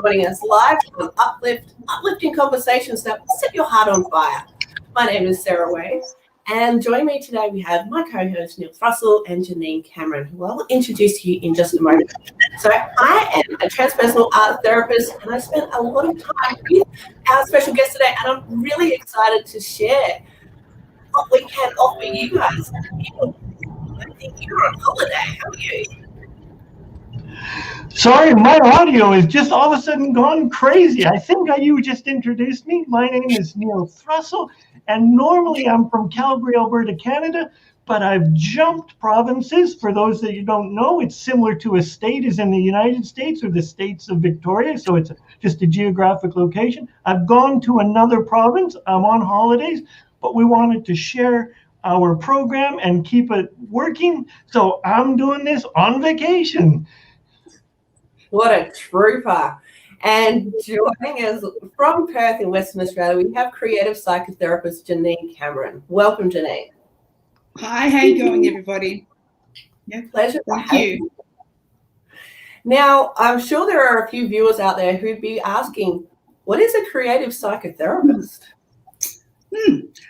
joining us live on Uplifting Conversations that will set your heart on fire. My name is Sarah Wade, and joining me today we have my co-host Neil Thrussell and Janeen Cameron, who I'll introduce you in just a moment. So I am a transpersonal art therapist, and I spent a lot of time with our special guest today, and I'm really excited to share what we can offer you guys. I think you're on holiday. How are you? Sorry, my audio is just all of a sudden gone crazy. I think you just introduced me. My name is Neil Thrussell, and normally I'm from Calgary, Alberta, Canada, but I've jumped provinces. For those that you don't know, it's similar to a state is in the United States or the states of Victoria, so it's just a geographic location. I've gone to another province. I'm on holidays, but we wanted to share our program and keep it working, so I'm doing this on vacation. What a trooper. And joining us from Perth in Western Australia, we have creative psychotherapist Janeen Cameron. Welcome, Janae. Hi, how you going, everybody? Yeah, pleasure. Thank you. Now, I'm sure there are a few viewers out there who'd be asking, what is a creative psychotherapist?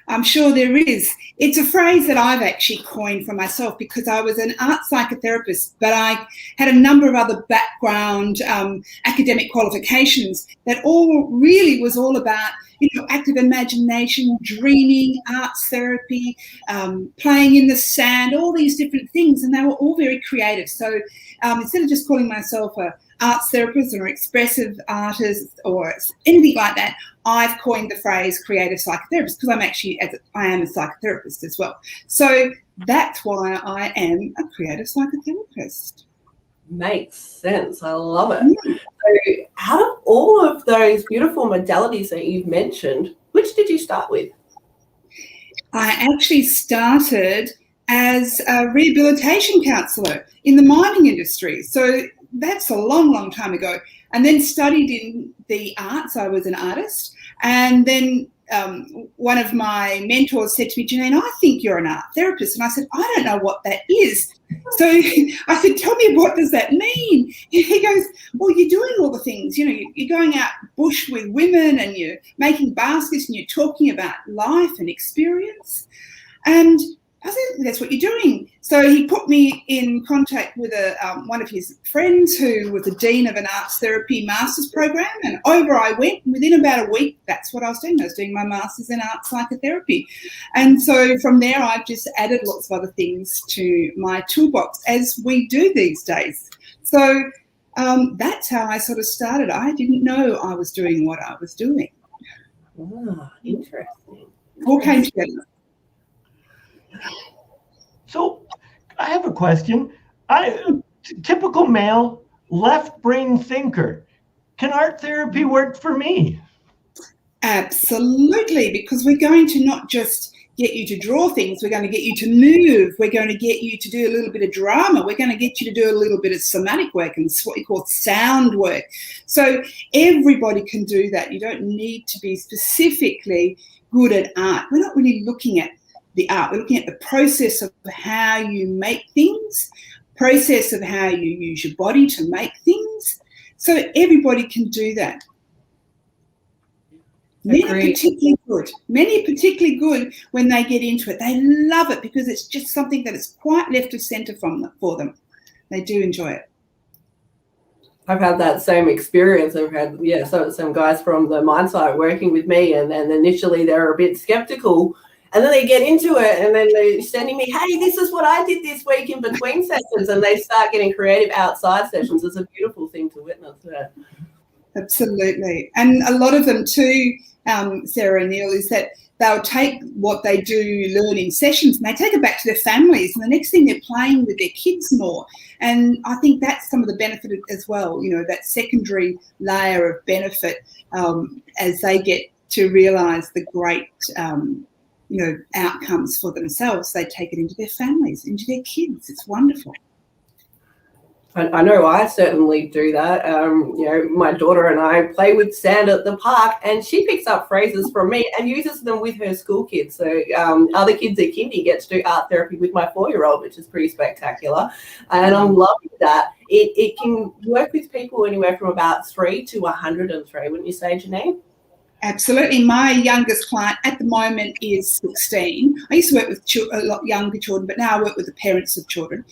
I'm sure there is. It's a phrase that I've actually coined for myself because I was an art psychotherapist, but I had a number of other background academic qualifications that was all about, active imagination, dreaming, arts therapy, playing in the sand, all these different things, and they were all very creative. So instead of just calling myself a arts therapist or expressive artist or anything like that, I've coined the phrase creative psychotherapist because I am a psychotherapist as well. So that's why I am a creative psychotherapist. Makes sense. I love it. Yeah. So out of all of those beautiful modalities that you've mentioned, which did you start with? I actually started as a rehabilitation counsellor in the mining industry. So that's a long, long time ago. And then studied in the arts. I was an artist. And then one of my mentors said to me, Janeen, I think you're an art therapist. And I said, I don't know what that is. So I said, tell me, what does that mean? And he goes, well, you're doing all the things. You're going out bush with women and you're making baskets and you're talking about life and experience. And I said, that's what you're doing. So he put me in contact with one of his friends who was the dean of an arts therapy master's program. And over I went. Within about a week, that's what I was doing. I was doing my master's in art psychotherapy. And so from there, I've just added lots of other things to my toolbox, as we do these days. So that's how I sort of started. I didn't know I was doing what I was doing. Ah, interesting. All came together. So I have a question. Typical male, left brain thinker. Can art therapy work for me? Absolutely, because we're going to not just get you to draw things, we're going to get you to move, we're going to get you to do a little bit of drama, we're going to get you to do a little bit of somatic work and what we call sound work. So everybody can do that. You don't need to be specifically good at art. We're not really looking at the art. We're looking at the process of how you make things, process of how you use your body to make things. So everybody can do that. Many are particularly good when they get into it. They love it because it's just something that is quite left of centre for them. They do enjoy it. I've had that same experience. I've had, some guys from the mine site working with me, and initially they're a bit skeptical. And then they get into it and then they're sending me, hey, this is what I did this week in between sessions. And they start getting creative outside sessions. It's a beautiful thing to witness. Yeah. Absolutely. And a lot of them too, Sarah and Neil, is that they'll take what they learn in sessions and they take it back to their families. And the next thing, they're playing with their kids more. And I think that's some of the benefit as well, that secondary layer of benefit as they get to realise the great outcomes for themselves. They take it into their families, into their kids. It's wonderful. I know I certainly do that. My daughter and I play with sand at the park, and she picks up phrases from me and uses them with her school kids. So other kids at kindy get to do art therapy with my 4-year-old, which is pretty spectacular. And I'm loving that. It can work with people anywhere from about 3 to 103, wouldn't you say, Janae? Absolutely. My youngest client at the moment is 16. I used to work with a lot younger children, but now I work with the parents of children.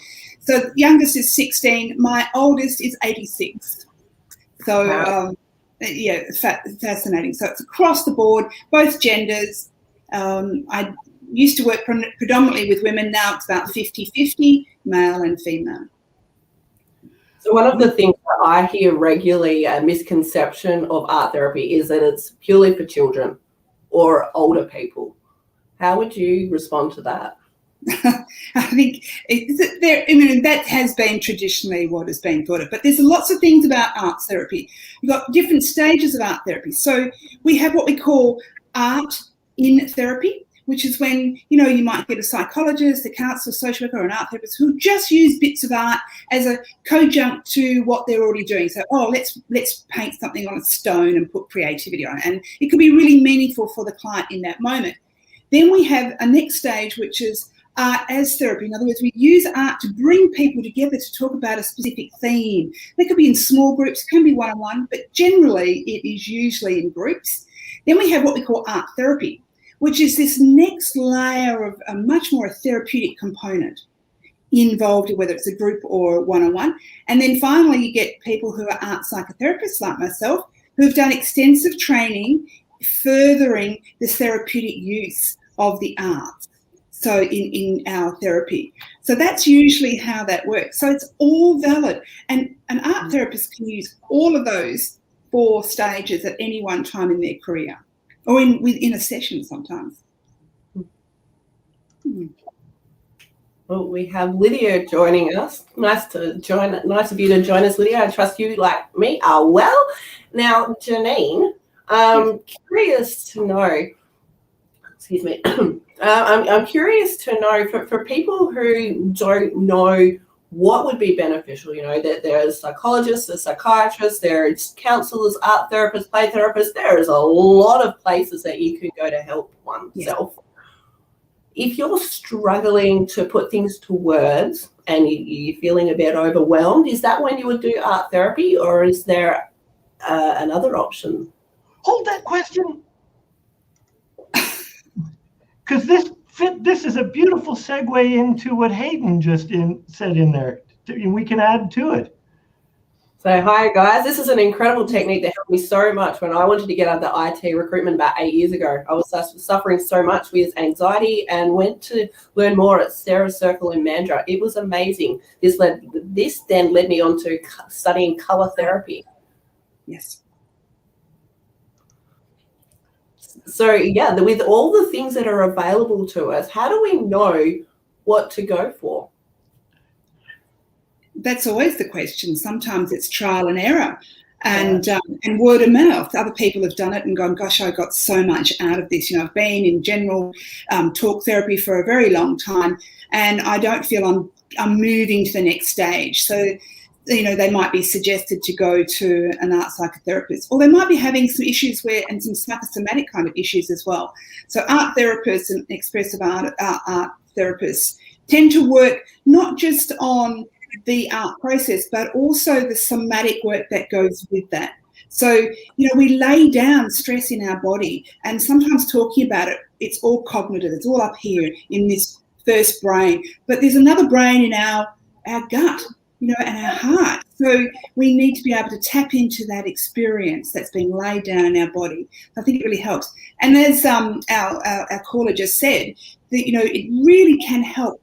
So the youngest is 16. My oldest is 86. So, wow. Fascinating. So it's across the board, both genders. I used to work predominantly with women. Now it's about 50-50, male and female. So one of the things that I hear regularly, a misconception of art therapy, is that it's purely for children or older people. How would you respond to that? I think that has been traditionally what has been thought of, but there's lots of things about art therapy. You've got different stages of art therapy. So we have what we call art in therapy, which is when, you might get a psychologist, a counsellor, social worker, or an art therapist who just use bits of art as a conjunct to what they're already doing. So, let's paint something on a stone and put creativity on it. And it could be really meaningful for the client in that moment. Then we have a next stage, which is art as therapy. In other words, we use art to bring people together to talk about a specific theme. That could be in small groups, can be one-on-one, but generally it is usually in groups. Then we have what we call art therapy, which is this next layer of a much more therapeutic component involved, whether it's a group or one-on-one. And then finally, you get people who are art psychotherapists like myself, who have done extensive training furthering the therapeutic use of the arts. So in our therapy. So that's usually how that works. So it's all valid. And an art therapist can use all of those 4 stages at any one time in their career, or within a session sometimes. Well, we have Lydia joining us. Nice of you to join us, Lydia. I trust you, like me, are well. Now, Janeen, curious to know, excuse me, I'm curious to know for people who don't know what would be beneficial, that there's psychologists, there's psychiatrists, there's counselors, art therapists, play therapists. There is a lot of places that you could go to help oneself. Yes. If you're struggling to put things to words and you're feeling a bit overwhelmed, is that when you would do art therapy, or is there another option? Hold that question. Because this is a beautiful segue into what Hayden just said in there. We can add to it. So hi guys, this is an incredible technique that helped me so much when I wanted to get out of the IT recruitment about 8 years ago. I was suffering so much with anxiety and went to learn more at Sarah's Circle in Mandurah. It was amazing. This then led me on to studying colour therapy. Yes. So yeah, with all the things that are available to us, how do we know what to go for? That's always the question. Sometimes it's trial and error and word of mouth. Other people have done it and gone, gosh, I got so much out of this. I've been in general talk therapy for a very long time and I don't feel I'm moving to the next stage. So, they might be suggested to go to an art psychotherapist, or they might be having some issues and some psychosomatic kind of issues as well. So art therapists and expressive art therapists tend to work not just on the art process, but also the somatic work that goes with that. So, we lay down stress in our body, and sometimes talking about it, it's all cognitive. It's all up here in this first brain. But there's another brain in our gut, and our heart. So we need to be able to tap into that experience that's been laid down in our body. I think it really helps. And as our caller just said, that, it really can help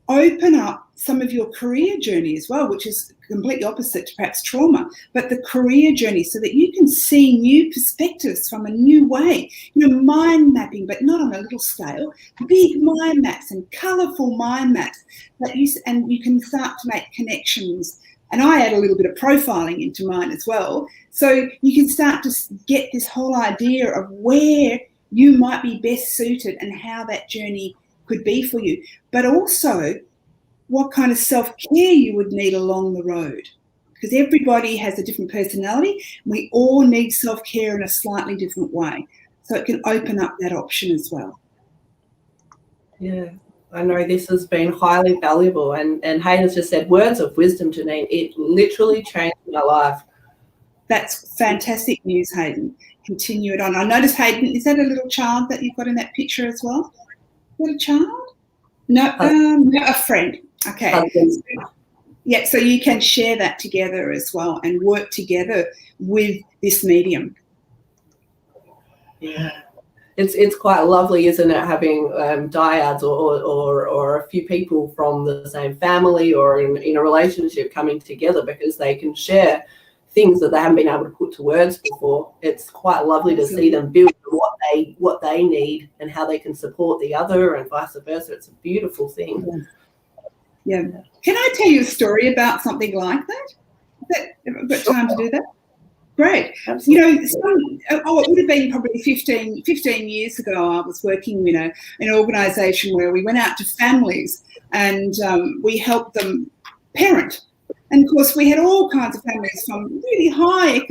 open up some of your career journey as well, which is completely opposite to perhaps trauma, but the career journey, so that you can see new perspectives from a new way, mind mapping, but not on a little scale, big mind maps and colourful mind maps and you can start to make connections. And I add a little bit of profiling into mine as well. So you can start to get this whole idea of where you might be best suited and how that journey could be for you. But also, what kind of self-care you would need along the road. Because everybody has a different personality. We all need self-care in a slightly different way. So it can open up that option as well. Yeah, I know this has been highly valuable. And Hayden's just said, words of wisdom, Janine. It literally changed my life. That's fantastic news, Hayden. Continue it on. I noticed, Hayden, is that a little child that you've got in that picture as well? What, a child? No, a friend. Okay. Yeah, so you can share that together as well and work together with this medium. Yeah, it's quite lovely, isn't it, having dyads or a few people from the same family or in a relationship coming together, because they can share things that they haven't been able to put to words before. It's quite lovely to see them build what they need and how they can support the other and vice versa. It's a beautiful thing. Yeah. Can I tell you a story about something like that? Have I got time to do that? Great. Absolutely. It would have been probably 15 years ago. I was working in an organisation where we went out to families and we helped them parent. And of course, we had all kinds of families, from really high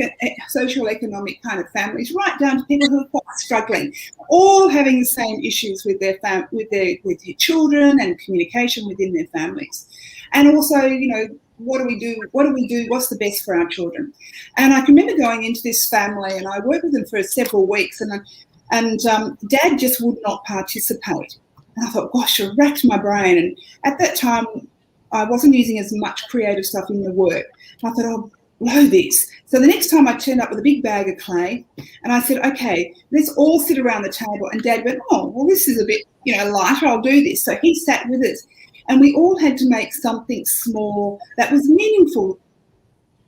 social economic kind of families, right down to people who are quite struggling, all having the same issues with their children and communication within their families. And also, what do we do? What's the best for our children? And I can remember going into this family, and I worked with them for several weeks, and Dad just would not participate. And I thought, gosh, I racked my brain. And at that time, I wasn't using as much creative stuff in the work. I thought, I'll blow this. So the next time I turned up with a big bag of clay, and I said, okay, let's all sit around the table. And Dad went, oh, well, this is a bit, lighter. I'll do this. So he sat with us. And we all had to make something small that was meaningful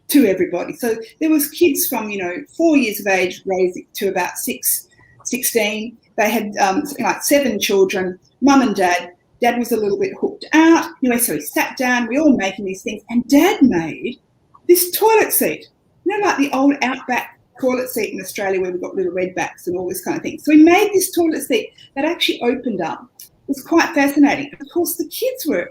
to everybody. So there was kids from, 4 years of age raised to about 16. They had 7 children, mum and dad. Dad was a little bit hooked out. So he sat down. We all making these things. And Dad made this toilet seat. Like the old Outback toilet seat in Australia where we've got little red backs and all this kind of thing. So he made this toilet seat that actually opened up. It was quite fascinating. Of course, the kids were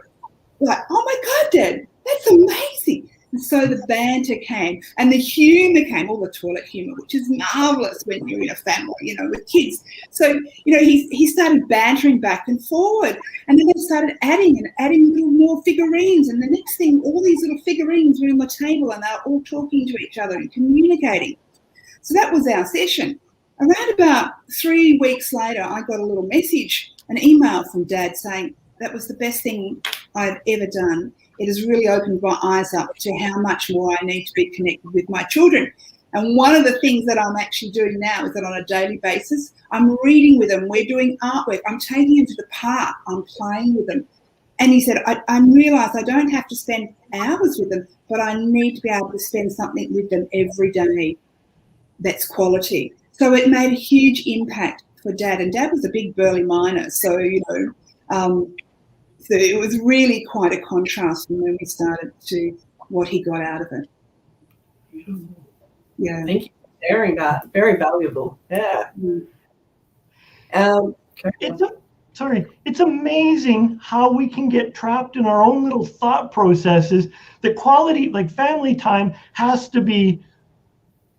like, oh, my God, Dad, that's amazing. And so the banter came and the humour came, all the toilet humour, which is marvellous when you're in a family, with kids. So, he started bantering back and forward, and then they started adding little more figurines. And the next thing, all these little figurines were on the table and they were all talking to each other and communicating. So that was our session. Around about 3 weeks later, I got a little message, an email from Dad saying, that was the best thing I've ever done. It has really opened my eyes up to how much more I need to be connected with my children. And one of the things that I'm actually doing now is that on a daily basis, I'm reading with them. We're doing artwork. I'm taking them to the park. I'm playing with them. And he said, I realise I don't have to spend hours with them, but I need to be able to spend something with them every day that's quality. So it made a huge impact for Dad. And Dad was a big burly miner. So, so it was really quite a contrast from when we started to what he got out of it. Yeah. Thank you for sharing that. Very valuable. Yeah. It's amazing how we can get trapped in our own little thought processes. The quality, like family time, has to be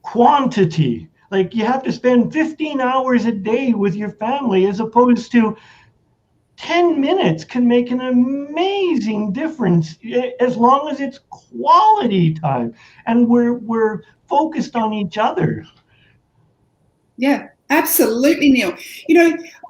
quantity. Like you have to spend 15 hours a day with your family, as opposed to 10 minutes can make an amazing difference as long as it's quality time and we're focused on each other. Yeah, absolutely, Neil.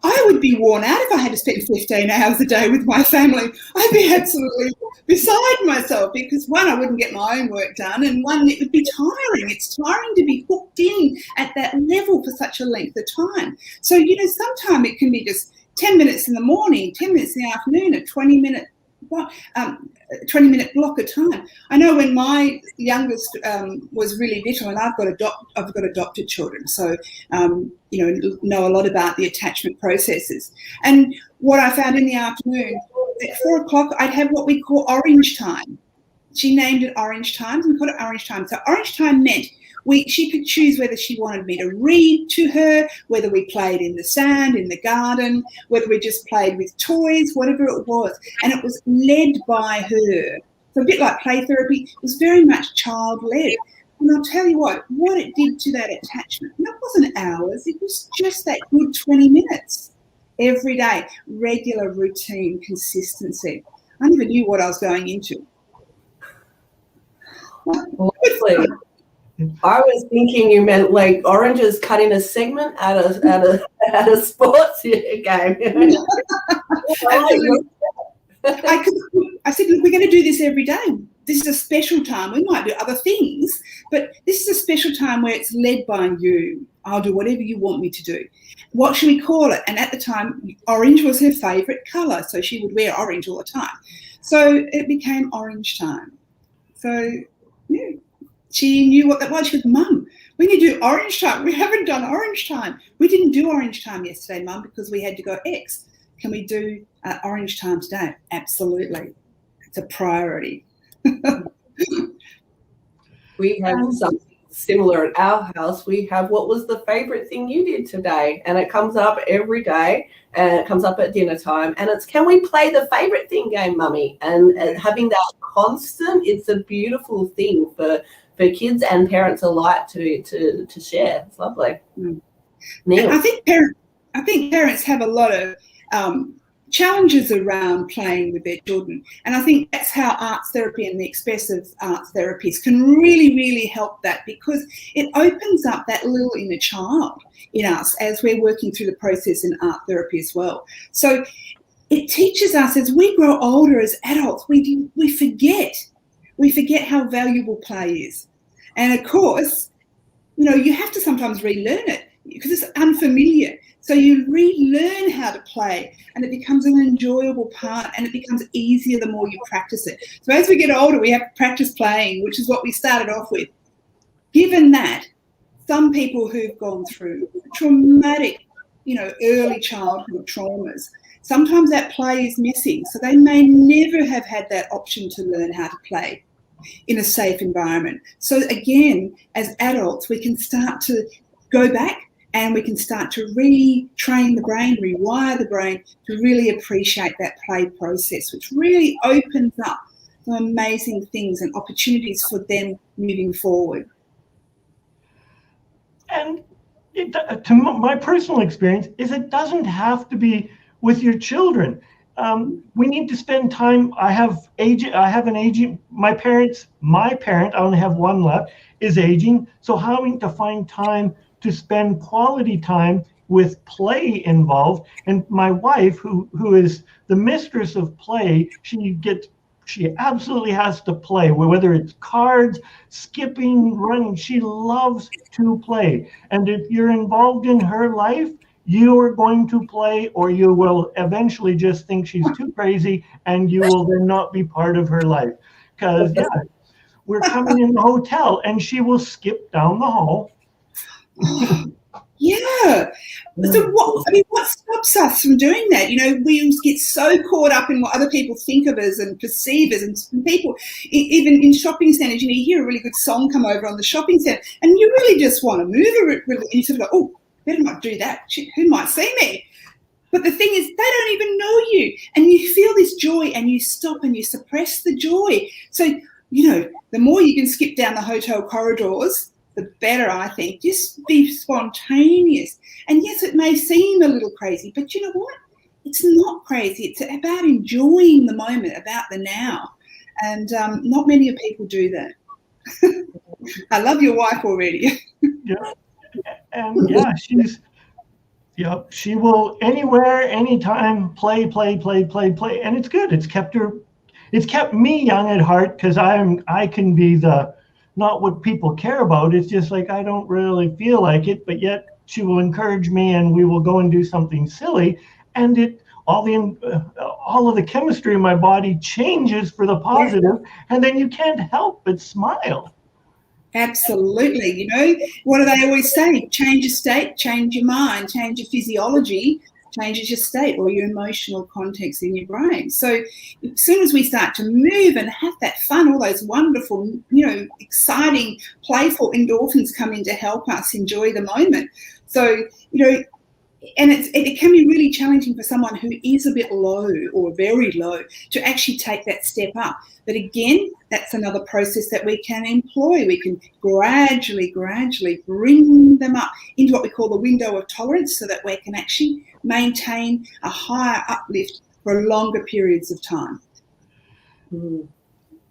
I would be worn out if I had to spend 15 hours a day with my family. I'd be absolutely beside myself because, one, I wouldn't get my own work done, and one, it would be tiring. It's tiring to be hooked in at that level for such a length of time. So, sometimes it can be just 10 minutes in the morning, 10 minutes in the afternoon, a 20-minute block of time. I know when my youngest was really little, and I've got adopted children, so know a lot about the attachment processes. And what I found in the afternoon, at 4 o'clock, I'd have what we call orange time. She named it orange time and called it orange time. So orange time meant She could choose whether she wanted me to read to her, whether we played in the sand, in the garden, whether we just played with toys, whatever it was. And it was led by her. So a bit like play therapy, it was very much child-led. And I'll tell you what it did to that attachment, and it wasn't hours, it was just that good 20 minutes every day, regular routine, consistency. I never knew what I was going into. Honestly, I was thinking you meant like Orange's cutting a segment out of sports game. I said, look, we're going to do this every day. This is a special time. We might do other things, but this is a special time where it's led by you. I'll do whatever you want me to do. What should we call it? And at the time, orange was her favourite colour, so she would wear orange all the time. So it became orange time. So yeah, she knew what that was. She goes, Mum, we need to do orange time. We haven't done orange time. We didn't do orange time yesterday, Mum, because we had to go X. Can we do orange time today? Absolutely. It's a priority. We have something similar at our house. We have what was the favorite thing you did today, and it comes up every day, and it comes up at dinner time, and it's, can we play the favorite thing game, Mummy? And having that constant, it's a beautiful thing for kids and parents alike to share. It's lovely. Neil. I think parents have a lot of challenges around playing with their children, and I think that's how art therapy and the expressive art therapies can really, really help that, because it opens up that little inner child in us as we're working through the process in art therapy as well. So it teaches us, as we grow older as adults, we forget how valuable play is. And of course, you have to sometimes relearn it because it's unfamiliar. So you relearn how to play, and it becomes an enjoyable part, and it becomes easier the more you practice it. So as we get older, we have to practice playing, which is what we started off with. Given that, some people who've gone through traumatic, early childhood traumas, sometimes that play is missing. So they may never have had that option to learn how to play in a safe environment. So again, as adults, we can start to go back, and we can start to retrain the brain, rewire the brain to really appreciate that play process, which really opens up some amazing things and opportunities for them moving forward. And to my personal experience is it doesn't have to be with your children. We need to spend time. I have an aging, my parent, I only have one left, is aging. So having to find time to spend quality time with play involved. And my wife, who is the mistress of play, she absolutely has to play, whether it's cards, skipping, running. She loves to play. And if you're involved in her life, you are going to play, or you will eventually just think she's too crazy, and you will then not be part of her life. Because we're coming in the hotel, and she will skip down the hall. Yeah. So what stops us from doing that? We get so caught up in what other people think of us and perceive us, and people, even in shopping centres, you hear a really good song come over on the shopping centre, and you really just want to move it, and you sort of go, oh, better not do that. Who might see me? But the thing is, they don't even know you, and you feel this joy, and you stop and you suppress the joy. So, the more you can skip down the hotel corridors, the better, I think. Just be spontaneous. And yes, it may seem a little crazy, but you know what? It's not crazy. It's about enjoying the moment, about the now. And not many people do that. I love your wife already. Yeah. And she will anywhere, anytime, play. And it's good. It's kept me young at heart, because I can be not what people care about. It's just like, I don't really feel like it, but yet she will encourage me, and we will go and do something silly, and all of the chemistry in my body changes for the positive, and then you can't help but smile. Absolutely. What do they always say? Change your state, change your mind, change your physiology, changes your state or your emotional context in your brain. So as soon as we start to move and have that fun, all those wonderful, exciting, playful endorphins come in to help us enjoy the moment. So, and it can be really challenging for someone who is a bit low or very low to actually take that step up. But again, that's another process that we can employ. We can gradually bring them up into what we call the window of tolerance so that we can actually maintain a higher uplift for longer periods of time.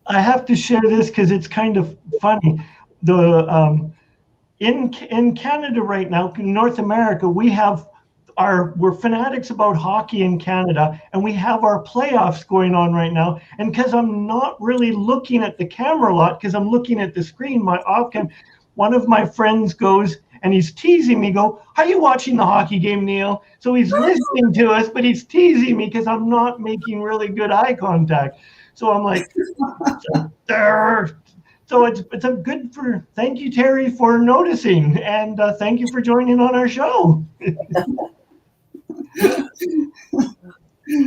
I have to share this because it's kind of funny. In Canada right now, in North America, we're fanatics about hockey in Canada, and we have our playoffs going on right now. And because I'm not really looking at the camera a lot, because I'm looking at the screen, one of my friends goes and he's teasing me, are you watching the hockey game, Neil? So he's listening to us, but he's teasing me because I'm not making really good eye contact. So I'm like, so it's a good thank you, Terry, for noticing, and thank you for joining on our show.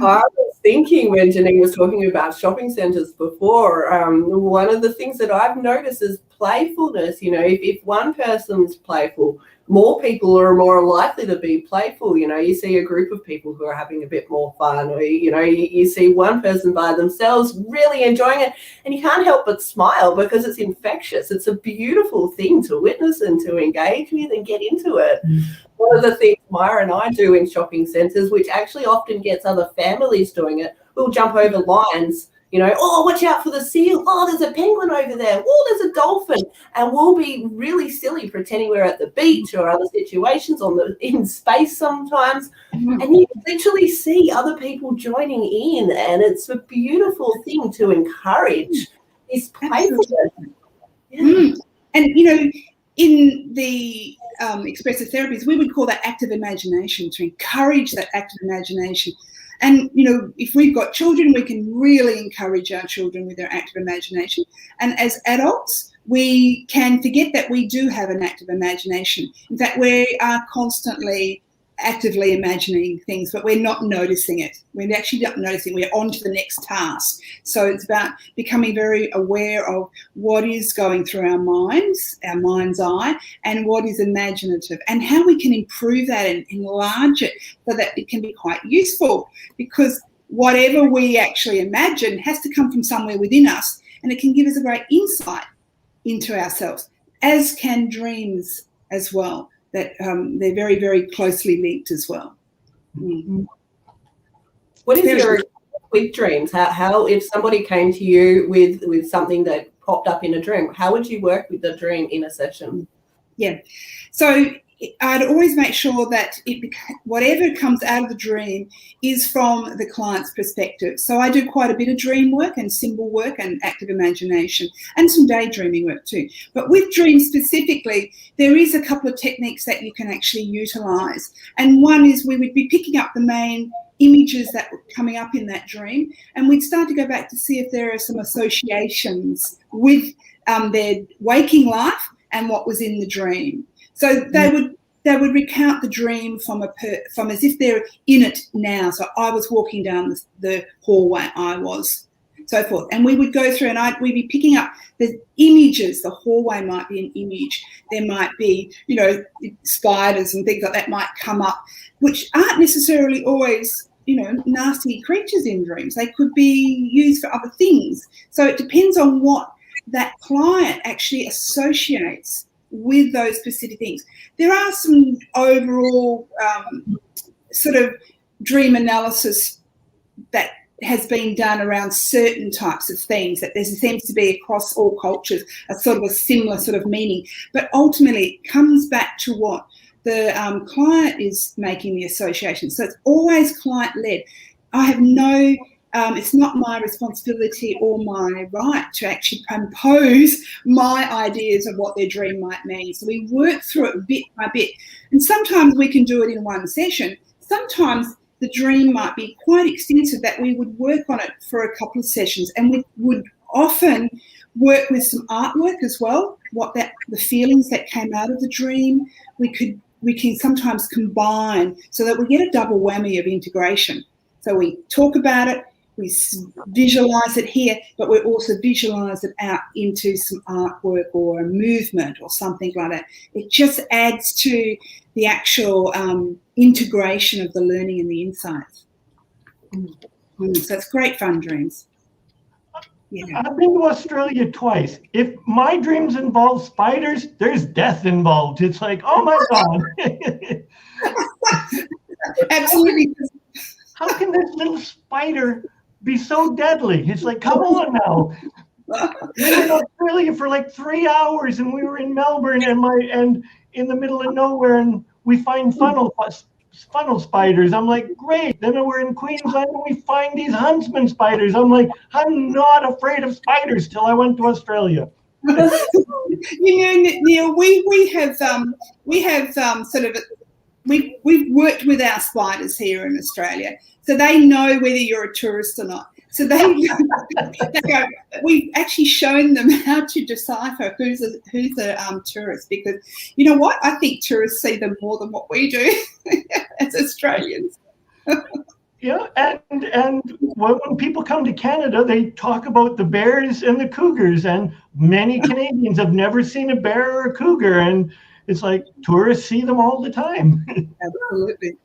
I was thinking when Janeen was talking about shopping centres before, one of the things that I've noticed is playfulness. If one person's playful, more people are more likely to be playful. You see a group of people who are having a bit more fun, or, you see one person by themselves really enjoying it, and you can't help but smile because it's infectious. It's a beautiful thing to witness and to engage with and get into it. One of the things Myra and I do in shopping centres, which actually often gets other families doing it, we'll jump over lines, oh, watch out for the seal. Oh, there's a penguin over there. Oh, there's a dolphin. And we'll be really silly pretending we're at the beach or other situations in space sometimes. And you literally see other people joining in, and it's a beautiful thing to encourage this playfulness. Yeah. And, in the expressive therapies, we would call that active imagination, to encourage that active imagination. And, if we've got children, we can really encourage our children with their active imagination. And as adults, we can forget that we do have an active imagination. In fact, we are constantly actively imagining things, but we're not noticing it. We're actually not noticing. We're on to the next task. So it's about becoming very aware of what is going through our mind's eye, and what is imaginative, and how we can improve that and enlarge it so that it can be quite useful, because whatever we actually imagine has to come from somewhere within us, and it can give us a great insight into ourselves, as can dreams as well. That they're very, very closely linked as well. What is your with dreams? How if somebody came to you with something that popped up in a dream, how would you work with the dream in a session? Yeah, so I'd always make sure that whatever comes out of the dream is from the client's perspective. So I do quite a bit of dream work and symbol work and active imagination, and some daydreaming work too. But with dreams specifically, there is a couple of techniques that you can actually utilise. And one is we would be picking up the main images that were coming up in that dream, and we'd start to go back to see if there are some associations with their waking life and what was in the dream. So they would recount the dream from as if they're in it now. So I was walking down the hallway, so forth. And we would go through, and we'd be picking up the images. The hallway might be an image. There might be, spiders and things like that might come up, which aren't necessarily always, nasty creatures in dreams. They could be used for other things. So it depends on what that client actually associates with those specific things. There are some overall sort of dream analysis that has been done around certain types of things, that there seems to be across all cultures a sort of a similar sort of meaning. But ultimately it comes back to what the client is making the association. So it's always client-led. I have no it's not my responsibility or my right to actually compose my ideas of what their dream might mean. So we work through it bit by bit. And sometimes we can do it in one session. Sometimes the dream might be quite extensive, that we would work on it for a couple of sessions, and we would often work with some artwork as well, the feelings that came out of the dream. We could we can sometimes combine so that we get a double whammy of integration. So we talk about it, we visualize it here, but we also visualize it out into some artwork or a movement or something like that. It just adds to the actual integration of the learning and the insights. So it's great fun, dreams. Yeah. I've been to Australia twice. If my dreams involve spiders, there's death involved. It's like, oh my God. Absolutely. How can this little spider be so deadly? It's like, come on now. We were in Australia for like 3 hours, and we were in Melbourne and in the middle of nowhere, and we find funnel spiders. I'm like, great. Then we're in Queensland and we find these huntsman spiders. I'm like, I'm not afraid of spiders till I went to Australia. Neil, we've worked with our spiders here in Australia, so they know whether you're a tourist or not. So they go, we've actually shown them how to decipher who's a tourist, because you know what? I think tourists see them more than what we do as Australians. Yeah, and when people come to Canada, they talk about the bears and the cougars, and many Canadians have never seen a bear or a cougar, and it's like tourists see them all the time. Absolutely.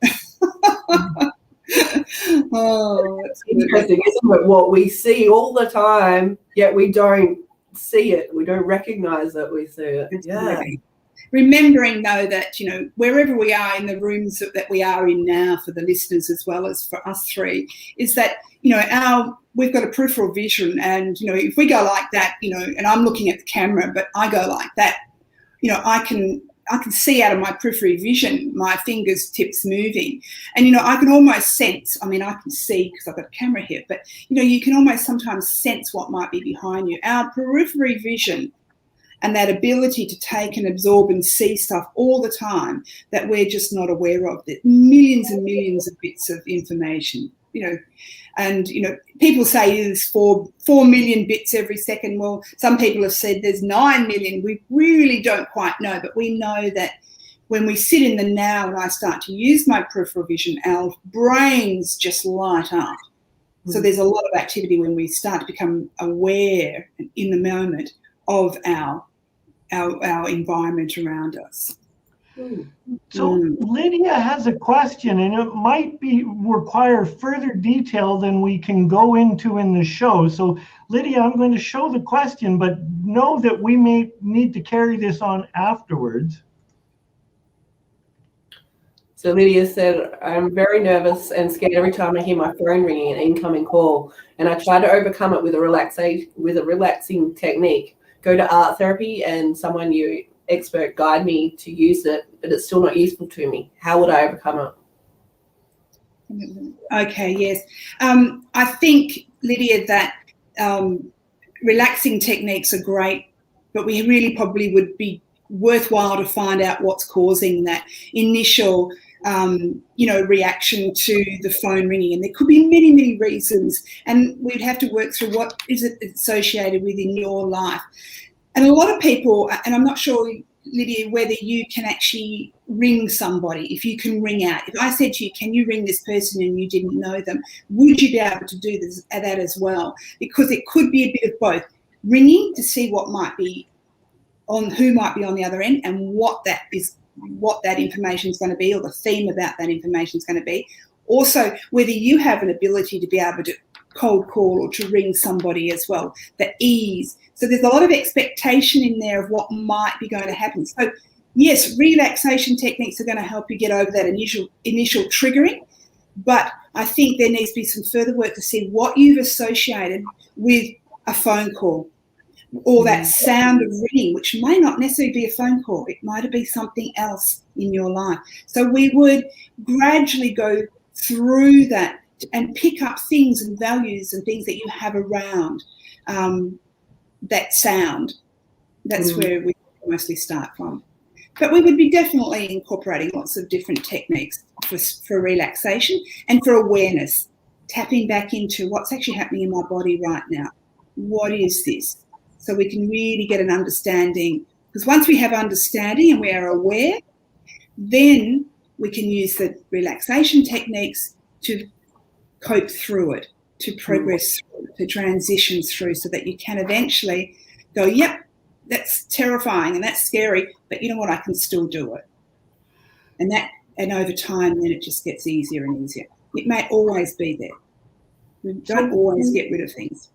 It's interesting, isn't it? What we see all the time, yet we don't see it. We don't recognize that we see it. Yeah. Remembering, though, that, you know, wherever we are in the rooms that we are in now, for the listeners as well as for us three, is that, you know, we've got a peripheral vision, and, you know, if we go like that, you know, and I'm looking at the camera, but I go like that, you know, I can see out of my peripheral vision my fingers tips moving, and, you know, I can almost sense, I mean, I can see because I've got a camera here, but, you know, you can almost sometimes sense what might be behind you. Our peripheral vision and that ability to take and absorb and see stuff all the time that we're just not aware of, that millions and millions of bits of information, you know, and, you know, people say there's 4 million bits every second. Well, some people have said there's 9 million. We really don't quite know, but we know that when we sit in the now and I start to use my peripheral vision, our brains just light up. So there's a lot of activity when we start to become aware in the moment of our environment around us. So Lydia has a question, and it might require further detail than we can go into in the show. So Lydia, I'm going to show the question, but know that we may need to carry this on afterwards. So Lydia said, I'm very nervous and scared every time I hear my phone ringing an incoming call, and I try to overcome it with a relaxing technique. Go to art therapy and someone expert guide me to use it, but it's still not useful to me. How would I overcome it? Okay, yes. I think, Lydia, that relaxing techniques are great, but we really probably would be worthwhile to find out what's causing that initial reaction to the phone ringing. And there could be many, many reasons, and we'd have to work through what is it associated with in your life. And a lot of people, and I'm not sure, Lydia, whether you can actually ring somebody, if you can ring out. If I said to you, can you ring this person, and you didn't know them, would you be able to do that as well? Because it could be a bit of both. Ringing to see what might be who might be on the other end, and what that information is going to be, or the theme about that information is going to be. Also, whether you have an ability to be able to cold call or to ring somebody as well, the ease. So there's a lot of expectation in there of what might be going to happen. So yes, relaxation techniques are going to help you get over that initial triggering, but I think there needs to be some further work to see what you've associated with a phone call, or that sound of ringing, which may not necessarily be a phone call. It might be something else in your life. So we would gradually go through that and pick up things and values and things that you have around that sound. That's where we mostly start from. But we would be definitely incorporating lots of different techniques for relaxation and for awareness, tapping back into what's actually happening in my body right now. What is this? So we can really get an understanding, because once we have understanding and we are aware, Then we can use the relaxation techniques to cope through it, to progress through, to transition through, so that you can eventually go, yep, that's terrifying and that's scary, but you know what, I can still do it. And over time, then it just gets easier and easier. It may always be there. We don't always get rid of things.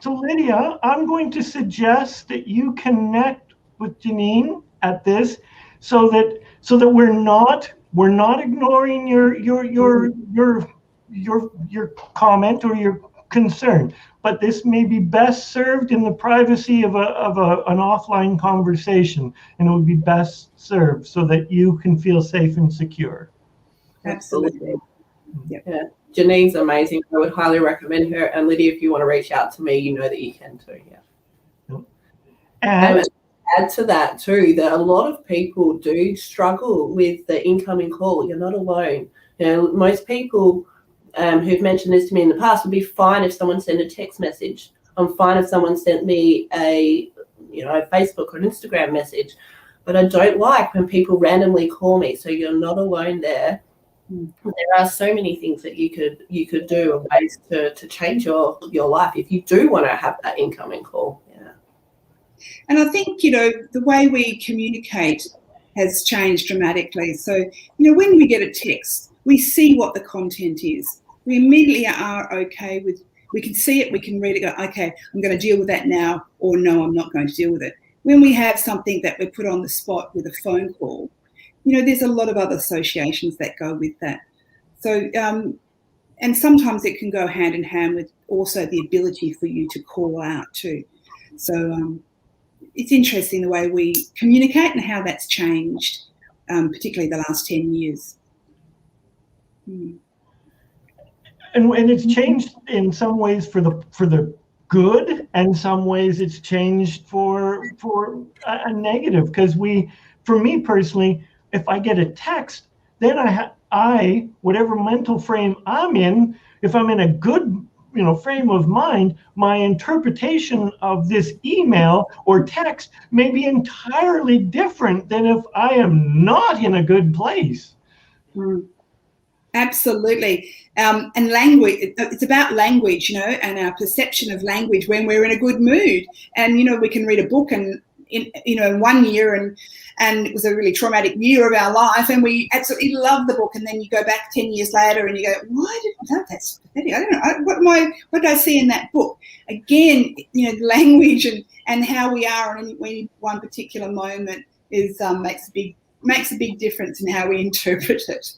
So Lydia, I'm going to suggest that you connect with Janeen at this, so that we're not ignoring your comment or your concern, but this may be best served in the privacy of an offline conversation, and it would be best served so that you can feel safe and secure. Absolutely. Yep. Yeah. Janeen's amazing. I would highly recommend her. And Lydia, if you want to reach out to me, you know that you can too. Yeah. And add to that too, that a lot of people do struggle with the incoming call. You're not alone. You know, most people who've mentioned this to me in the past would be fine if someone sent a text message. I'm fine if someone sent me a Facebook or an Instagram message, but I don't like when people randomly call me. So you're not alone there. There are so many things that you could do, and ways to change your life if you do want to have that incoming call. Yeah. And I think, the way we communicate has changed dramatically. So, when we get a text, we see what the content is. We immediately are okay with, we can see it, we can read it, go, okay, I'm going to deal with that now, or no, I'm not going to deal with it. When we have something that we put on the spot with a phone call, there's a lot of other associations that go with that. So, and sometimes it can go hand in hand with also the ability for you to call out too. So it's interesting the way we communicate and how that's changed, particularly the last 10 years. And it's changed in some ways for the good, and some ways it's changed for a negative. Because for me personally, if I get a text, then I whatever mental frame I'm in, if I'm in a good frame of mind, my interpretation of this email or text may be entirely different than if I am not in a good place. Absolutely. And language, it's about language, and our perception of language when we're in a good mood. And, we can read a book in 1 year and it was a really traumatic year of our life, and we absolutely love the book. And then you go back 10 years later and you go, that's pathetic. I don't know. What did I see in that book? Again, language and how we are in any one particular moment is makes a big difference in how we interpret it.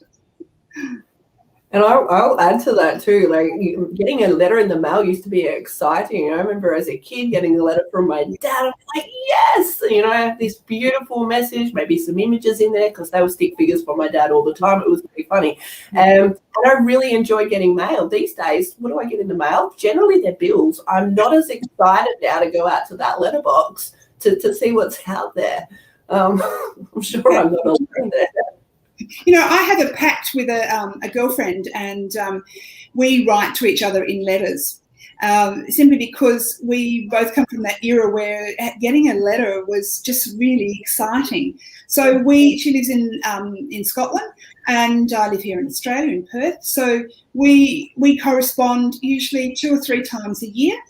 And I'll add to that too. Like, getting a letter in the mail used to be exciting. I remember as a kid getting a letter from my dad. I'm like, yes, I have this beautiful message, maybe some images in there, because they were stick figures for my dad all the time. It was pretty funny. And I really enjoy getting mail. These days, what do I get in the mail? Generally, they're bills. I'm not as excited now to go out to that letterbox to see what's out there. I'm sure I'm not alone there. I have a pact with a girlfriend, and we write to each other in letters, simply because we both come from that era where getting a letter was just really exciting. So she lives in Scotland, and I live here in Australia, in Perth. So we correspond usually 2 or 3 times a year,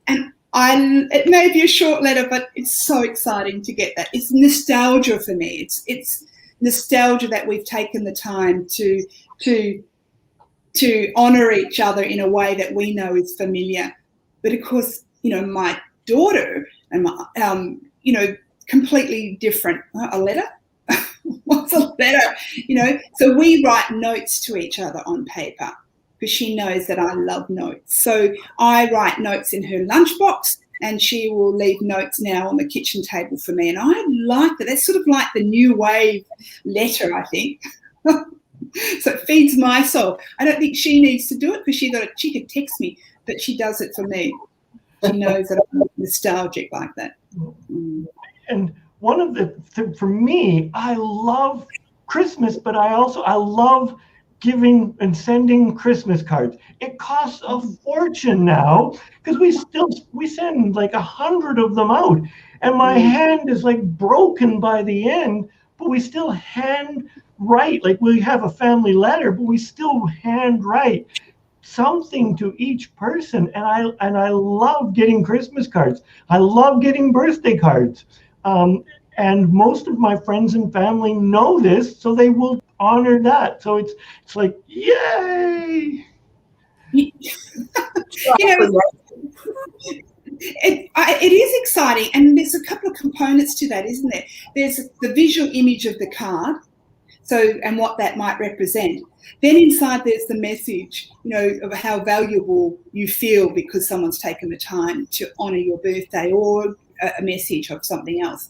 and it may be a short letter, but it's so exciting to get that. It's nostalgia for me. It's nostalgia that we've taken the time to honour each other in a way that we know is familiar. But of course, my daughter and my, completely different. A letter? What's a letter? So we write notes to each other on paper because she knows that I love notes. So I write notes in her lunchbox, and she will leave notes now on the kitchen table for me. And I like that. That's sort of like the new wave letter, I think. So it feeds my soul. I don't think she needs to do it because she could text me, but she does it for me. She knows that I'm nostalgic like that. And one of for me, I love Christmas, but I love giving and sending Christmas cards. It costs a fortune now because we send like 100 of them out, and my hand is like broken by the end, but we still hand write, like we have a family letter, but we still handwrite something to each person. And I love getting Christmas cards. I love getting birthday cards. And most of my friends and family know this, so they will honor that. So it's like, yay! It is exciting, and there's a couple of components to that, isn't there? There's the visual image of the card, and what that might represent. Then inside there's the message, of how valuable you feel because someone's taken the time to honour your birthday, or a message of something else.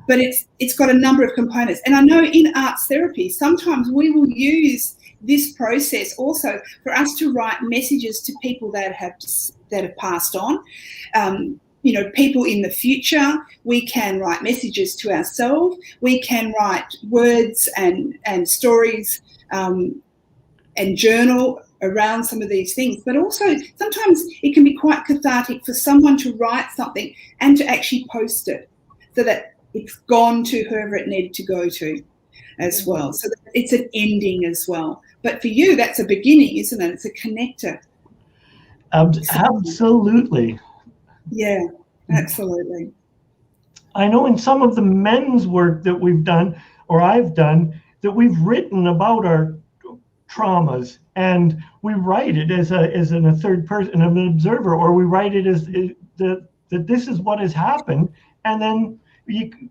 But it's got a number of components. And I know in arts therapy, sometimes we will use this process also for us to write messages to people that have passed on. People in the future. We can write messages to ourselves. We can write words and stories and journal around some of these things. But also sometimes it can be quite cathartic for someone to write something and to actually post it so that it's gone to whoever it needed to go to as well. So it's an ending as well. But for you, that's a beginning, isn't it? It's a connector. Absolutely. Yeah, absolutely. I know in some of the men's work that we've done, or I've done, that we've written about our traumas, and we write it as a third person, an observer, or we write it as that this is what has happened, and then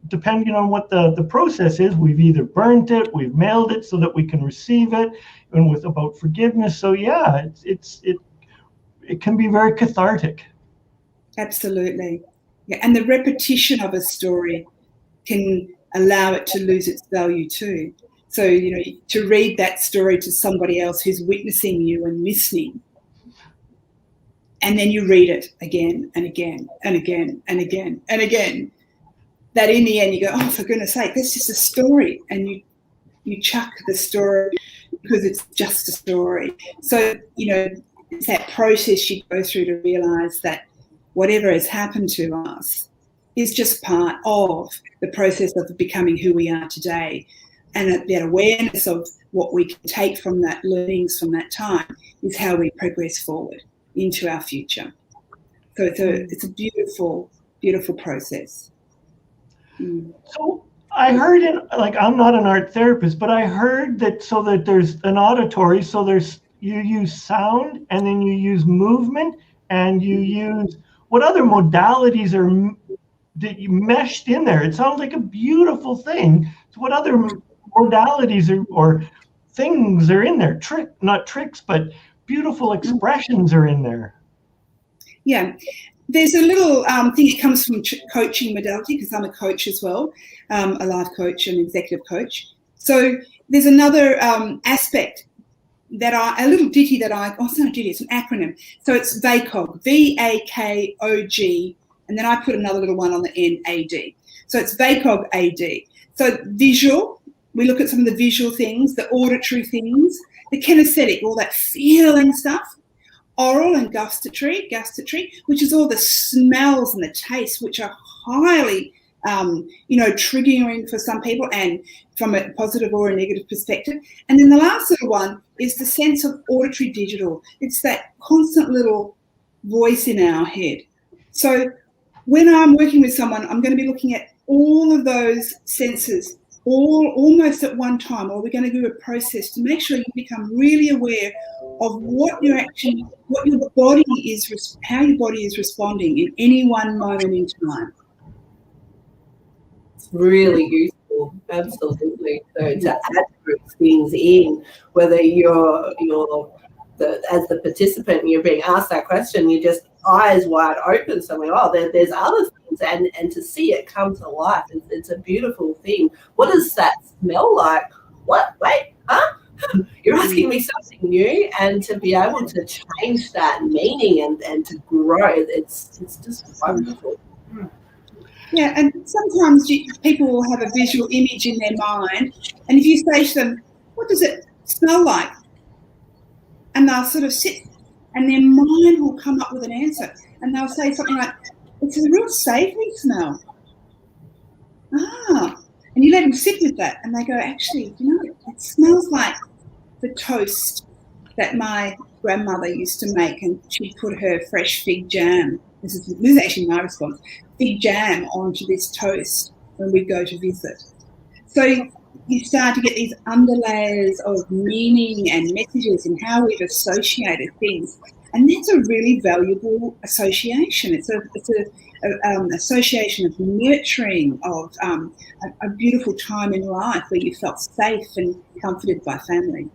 depending on what the process is, we've either burnt it, we've mailed it so that we can receive it, and about forgiveness. So yeah, it can be very cathartic. Absolutely. Yeah, and the repetition of a story can allow it to lose its value too. So, to read that story to somebody else who's witnessing you and listening, and then you read it again and again and again and again and again, that in the end you go, oh, for goodness sake, that's just a story. And you chuck the story because it's just a story. So, it's that process you go through to realise that whatever has happened to us is just part of the process of becoming who we are today. And that awareness of what we can take from that, learnings from that time, is how we progress forward into our future. So it's a beautiful, beautiful process. So I heard I'm not an art therapist, but I heard that there's an auditory, you use sound, and then you use movement, and you use what other modalities are that you meshed in there. It sounds like a beautiful thing. So what other modalities or things are in there? Not tricks, but beautiful expressions are in there. Yeah. There's a little thing that comes from coaching modality, because I'm a coach as well, a life coach and executive coach. So there's another aspect a little ditty it's not a ditty, it's an acronym. So it's VAKOG, VAKOG, and then I put another little one on the end, AD. So it's VAKOG AD. So visual, we look at some of the visual things, the auditory things, the kinesthetic, all that feeling stuff. Oral and gustatory, which is all the smells and the tastes, which are highly, triggering for some people, and from a positive or a negative perspective. And then the last little one is the sense of auditory digital. It's that constant little voice in our head. So when I'm working with someone, I'm going to be looking at all of those senses almost at one time, or we're going to do a process to make sure you become really aware of how your body is responding in any one moment in time. It's really useful, absolutely. So to add those things in, whether you're as the participant and you're being asked that question, you're just eyes wide open, saying, oh, there's other things, and to see it come to life, it's a beautiful thing. What does that smell like? What? Wait, huh? You're asking me something new, and to be able to change that meaning and to grow, it's just wonderful. Yeah, and sometimes people will have a visual image in their mind, and if you say to them, what does it smell like? And they'll sort of sit, and their mind will come up with an answer, and they'll say something like, it's a real savoury smell. And you let them sit with that, and they go, actually, it smells like the toast that my grandmother used to make, and she'd put her fresh fig jam. This is actually my response. Fig jam onto this toast when we go to visit. So you start to get these underlayers of meaning and messages and how we've associated things. And that's a really valuable association. It's a association of nurturing, of a beautiful time in life where you felt safe and comforted by family.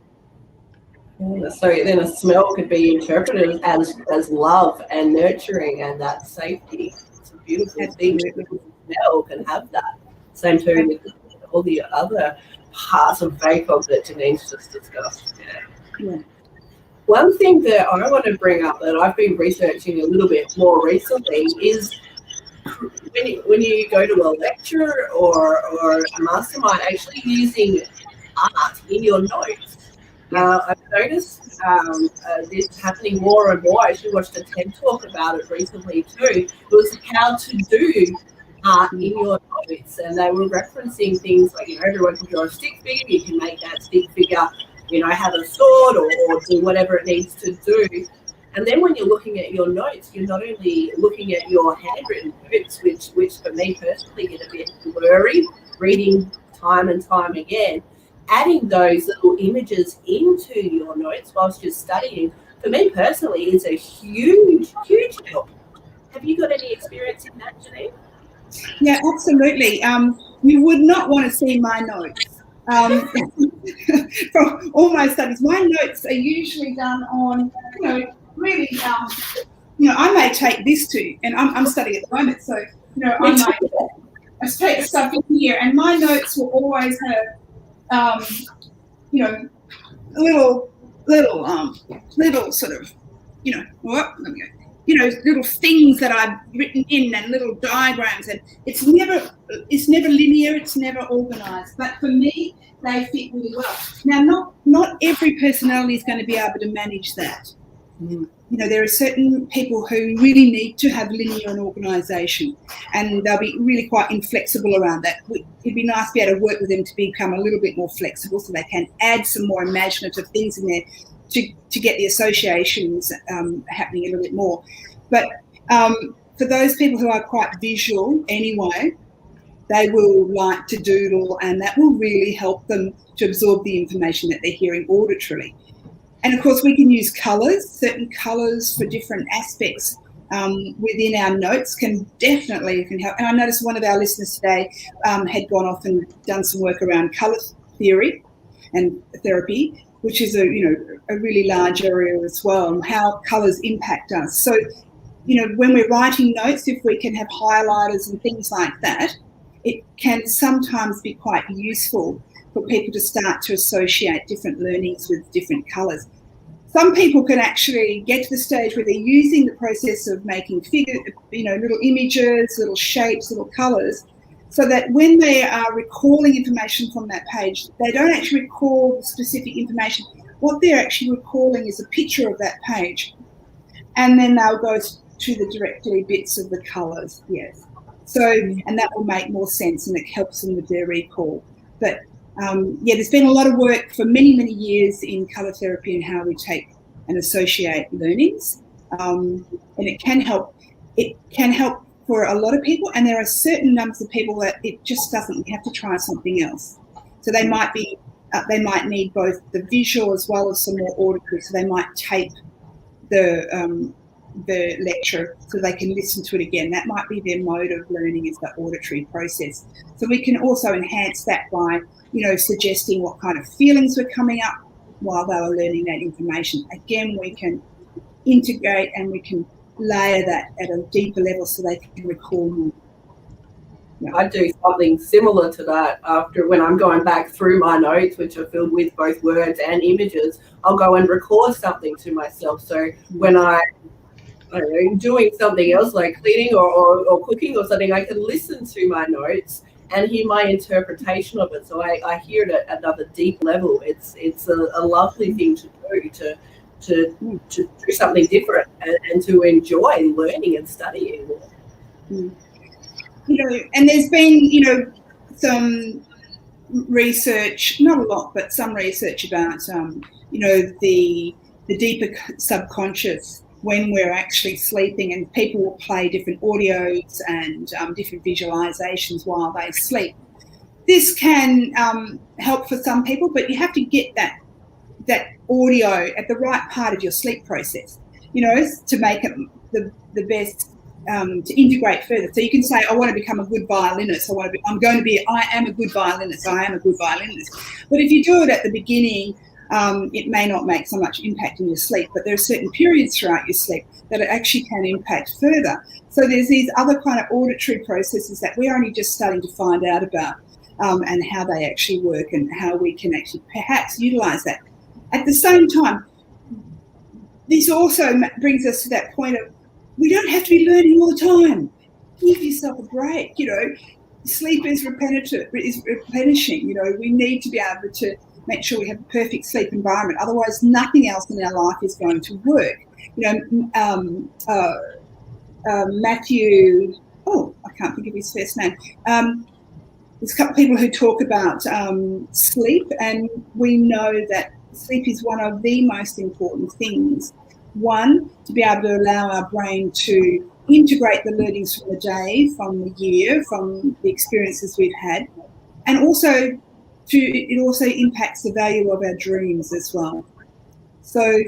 So then a smell could be interpreted as love and nurturing and that safety. It's a beautiful thing. Smell can have that. Same too with all the other parts of VACOG that Janeen's just discussed. Yeah. One thing that I want to bring up that I've been researching a little bit more recently is when you go to a lecture or a mastermind, actually using art in your notes. I've noticed this happening more and more. I actually watched a TED talk about it recently too. It was how to do art in your notes, and they were referencing things like, everyone can draw a stick figure. You can make that stick figure, have a sword or do whatever it needs to do. And then when you're looking at your notes, you're not only looking at your handwritten notes, which for me personally get a bit blurry, reading time and time again, adding those little images into your notes whilst you're studying, for me personally, is a huge, huge help. Have you got any experience in that, Janeen? Yeah, absolutely. You would not want to see my notes. From all my studies, my notes are usually done on, really, I may take this too, and I'm studying at the moment, so, I take stuff in here, and my notes will always have, little sort of, little things that I've written in and little diagrams, and it's never linear, it's never organised. But for me, they fit really well. Now, not every personality is going to be able to manage that. There are certain people who really need to have linear and organisation, and they'll be really quite inflexible around that. It'd be nice to be able to work with them to become a little bit more flexible, so they can add some more imaginative things in there to get the associations happening a little bit more. But for those people who are quite visual anyway, they will like to doodle, and that will really help them to absorb the information that they're hearing auditorily. And of course, we can use colours. Certain colours for different aspects within our notes can help. And I noticed one of our listeners today had gone off and done some work around colour theory and therapy, which is a really large area as well, and how colours impact us. So, when we're writing notes, if we can have highlighters and things like that, it can sometimes be quite useful for people to start to associate different learnings with different colours. Some people can actually get to the stage where they're using the process of making little images, little shapes, little colours, so that when they are recalling information from that page, they don't actually recall the specific information. What they're actually recalling is a picture of that page. And then they'll go to the directly bits of the colours, yes. So, and that will make more sense, and it helps them with their recall. But there's been a lot of work for many, many years in colour therapy and how we take and associate learnings. And it can help. It can help for a lot of people, and there are certain numbers of people that it just doesn't. You have to try something else. So they might need both the visual as well as some more auditory. So they might tape the lecture so they can listen to it again. That might be their mode of learning, is the auditory process. So we can also enhance that by, suggesting what kind of feelings were coming up while they were learning that information. Again, we can integrate and we can layer that at a deeper level so they can recall more. Yeah. I do something similar to that when I'm going back through my notes, which are filled with both words and images. I'll go and record something to myself. So when I'm doing something else like cleaning or cooking or something, I can listen to my notes and hear my interpretation of it. So I hear it at another deep level. It's a lovely thing to do, to do something different and to enjoy learning and studying. And there's been, some research, not a lot, but some research about, the deeper subconscious when we're actually sleeping, and people will play different audios and different visualizations while they sleep. This can help for some people, but you have to get that audio at the right part of your sleep process, to make it the best, to integrate further. So you can say, I want to become a good violinist. I am a good violinist. But if you do it at the beginning, it may not make so much impact in your sleep, but there are certain periods throughout your sleep that it actually can impact further. So there's these other kind of auditory processes that we're only just starting to find out about, and how they actually work and how we can actually perhaps utilize that. At the same time, this also brings us to that point of, we don't have to be learning all the time. Give yourself a break. Sleep is replenishing. We need to be able to make sure we have a perfect sleep environment. Otherwise, nothing else in our life is going to work. Matthew, I can't think of his first name. There's a couple of people who talk about sleep, and we know that sleep is one of the most important things. One, to be able to allow our brain to integrate the learnings from the day, from the year, from the experiences we've had, and also it also impacts the value of our dreams as well. So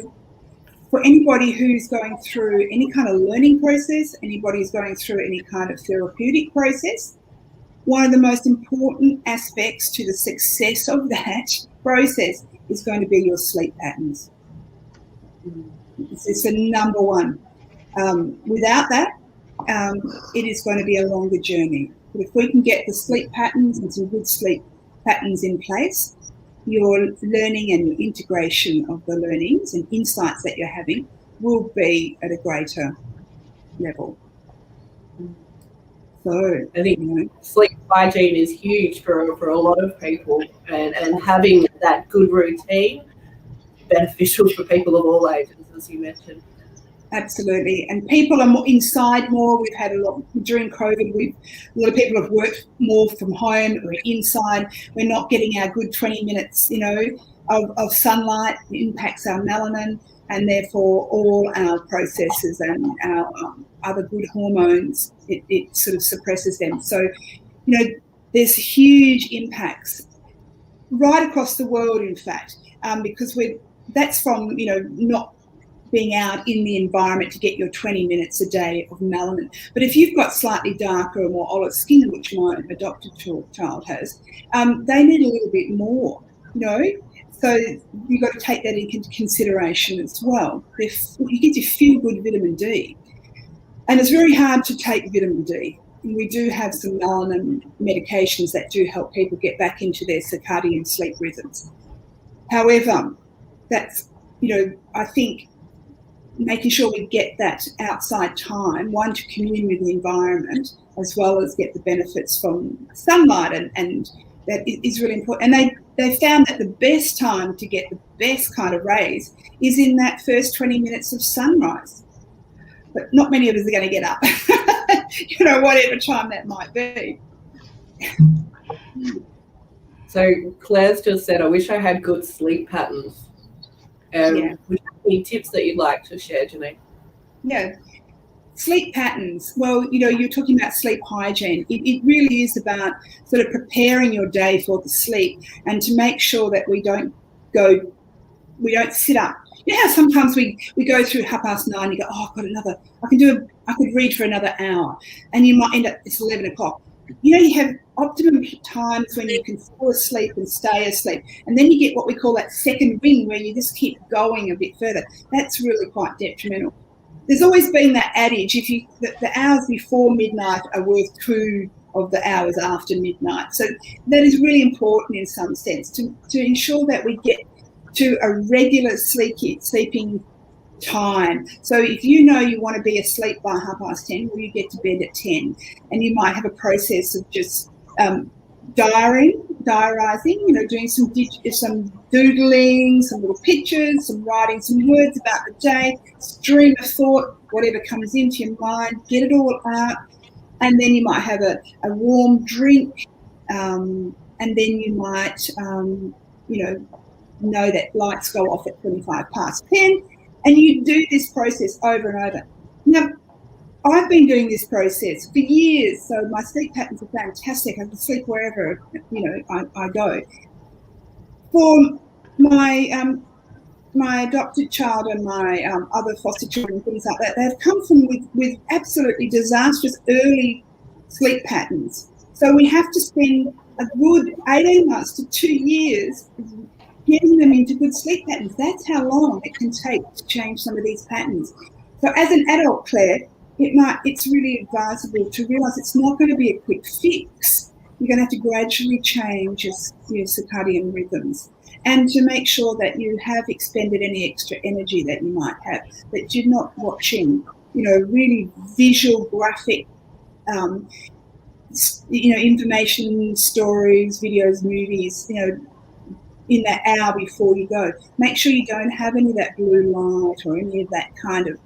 for anybody who's going through any kind of learning process, anybody who's going through any kind of therapeutic process, one of the most important aspects to the success of that process is going to be your sleep patterns. It's the number one. Without that, it is going to be a longer journey. But if we can get the sleep patterns and some good sleep patterns in place, your learning and your integration of the learnings and insights that you're having will be at a greater level. So I think sleep hygiene is huge for a lot of people, and having that good routine beneficial for people of all ages, as you mentioned. Absolutely. And people are more inside more. We've had a lot during COVID. A lot of people have worked more from home or inside. We're not getting our good 20 minutes, of sunlight. It impacts our melanin, and therefore all our processes and our other good hormones, it sort of suppresses them. So, there's huge impacts right across the world, in fact, because that's from, not being out in the environment to get your 20 minutes a day of melanin. But if you've got slightly darker or more olive skin, which my adopted child has, they need a little bit more, So you've got to take that into consideration as well. You get your feel-good vitamin D. And it's very hard to take vitamin D. And we do have some melanin medications that do help people get back into their circadian sleep rhythms. However, that's, I think making sure we get that outside time, one, to commune with the environment, as well as get the benefits from sunlight, and that is really important. And they found that the best time to get the best kind of rays is in that first 20 minutes of sunrise. But not many of us are going to get up, whatever time that might be. So Claire's just said, I wish I had good sleep patterns. Any tips that you'd like to share, Janine? Yeah. Sleep patterns. Well, you're talking about sleep hygiene. It really is about sort of preparing your day for the sleep, and to make sure that we don't sit up. How sometimes we go through 9:30, you go, I could read for another hour, and you might end up, it's 11 o'clock. You have optimum times when you can fall asleep and stay asleep, and then you get what we call that second wind, where you just keep going a bit further. That's really quite detrimental. There's always been that adage, the hours before midnight are worth 2 of the hours after midnight. So that is really important in some sense, to ensure that we get to a regular sleeping time. So if you want to be asleep by 10:30, well, you get to bed at 10, and you might have a process of just diarising, doing some doodling, some little pictures, some writing some words about the day, stream of thought, whatever comes into your mind, get it all out. And then you might have a warm drink, and and then you might, know that lights go off at 25 past 10, and you do this process over and over. Now, I've been doing this process for years, so my sleep patterns are fantastic. I can sleep wherever, I go. For my adopted child and my other foster children and things like that, they've come from with absolutely disastrous early sleep patterns. So we have to spend a good 18 months to 2 years getting them into good sleep patterns. That's how long it can take to change some of these patterns. So as an adult, Claire, it's really advisable to realise it's not going to be a quick fix. You're going to have to gradually change your circadian rhythms, and to make sure that you have expended any extra energy that you might have, that you're not watching, really visual, graphic, information, stories, videos, movies, in that hour before you go. Make sure you don't have any of that blue light or any of that kind of,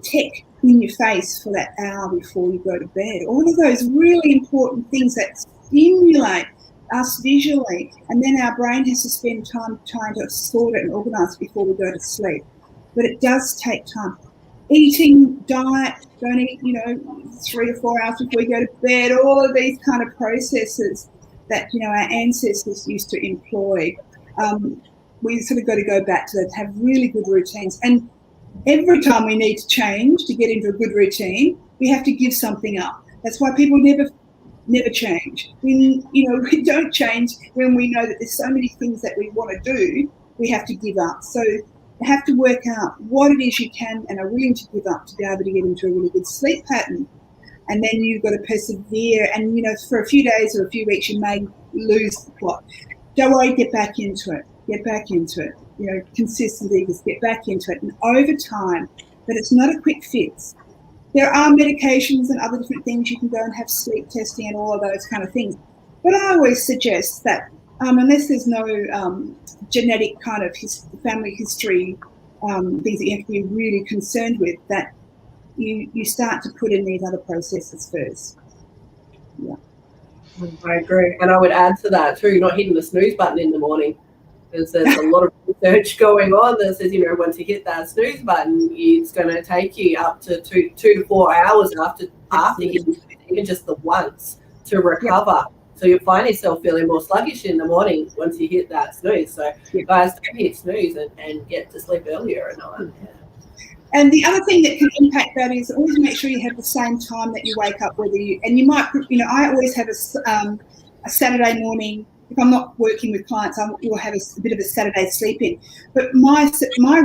tech in your face for that hour before you go to bed. All of those really important things that stimulate us visually, and then our brain has to spend time trying to sort it and organise before we go to sleep. But it does take time. Eating, diet, don't eat, 3 to 4 hours before we go to bed, all of these kind of processes that, our ancestors used to employ. We sort of got to go back to that, have really good routines. And every time we need to change to get into a good routine, we have to give something up. That's why people never change. We don't change when we know that there's so many things that we want to do, we have to give up. So you have to work out what it is you can and are willing to give up to be able to get into a really good sleep pattern. And then you've got to persevere, and for a few days or a few weeks you may lose the plot. Don't worry, get back into it. Consistency, just get back into it. And over time, but it's not a quick fix. There are medications and other different things. You can go and have sleep testing and all of those kind of things. But I always suggest that unless there's no genetic kind of family history, things that you have to be really concerned with, that you start to put in these other processes first. Yeah. I agree. And I would add to that too, not hitting the snooze button in the morning. There's a lot of research going on that says, once you hit that snooze button, it's going to take you up to 2 to 4 hours after hitting, even just the once, to recover. Yep. So you'll find yourself feeling more sluggish in the morning once you hit that snooze. So guys, don't hit snooze and get to sleep earlier at night. Yeah. And the other thing that can impact that is always make sure you have the same time that you wake up, I always have a Saturday morning. If I'm not working with clients, I will have a bit of a Saturday sleep in. But my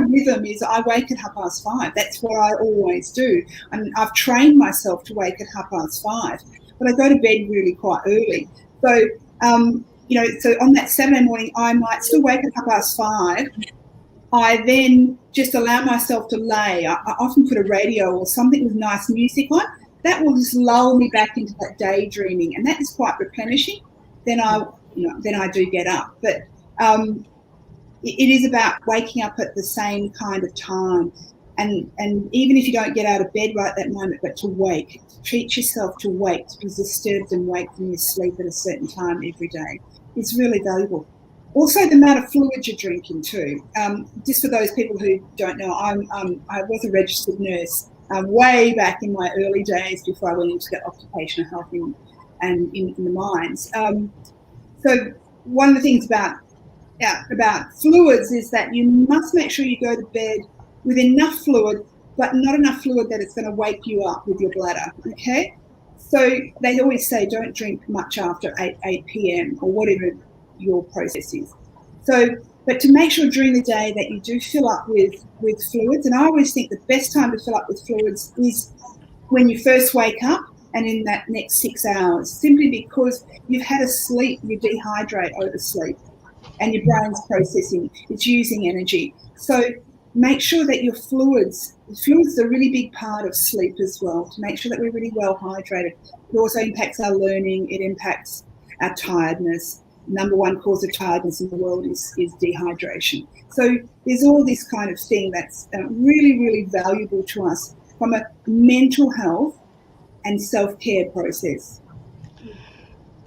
rhythm is I wake at 5:30. That's what I always do. And I've trained myself to wake at 5:30, but I go to bed really quite early. So, so on that Saturday morning, I might still wake at 5:30. I then just allow myself to lay. I often put a radio or something with nice music on. That will just lull me back into that daydreaming, and that is quite replenishing. Then I do get up. But it is about waking up at the same kind of time. And even if you don't get out of bed right at that moment, but to wake, treat yourself to wake, to be disturbed and wake from your sleep at a certain time every day. It's really valuable. Also, the amount of fluid you're drinking too. Just for those people who don't know, I was a registered nurse way back in my early days before I went into the occupational health and in the mines. So one of the things about fluids is that you must make sure you go to bed with enough fluid, but not enough fluid that it's going to wake you up with your bladder, okay? So they always say don't drink much after 8 p.m. or whatever your process is. So, but to make sure during the day that you do fill up with fluids, and I always think the best time to fill up with fluids is when you first wake up and in that next 6 hours, simply because you've had a sleep, you dehydrate oversleep, and your brain's processing, it's using energy. So make sure that your fluids are a really big part of sleep as well, to make sure that we're really well hydrated. It also impacts our learning, it impacts our tiredness. Number one cause of tiredness in the world is dehydration. So there's all this kind of thing that's really, really valuable to us from a mental health and self-care process.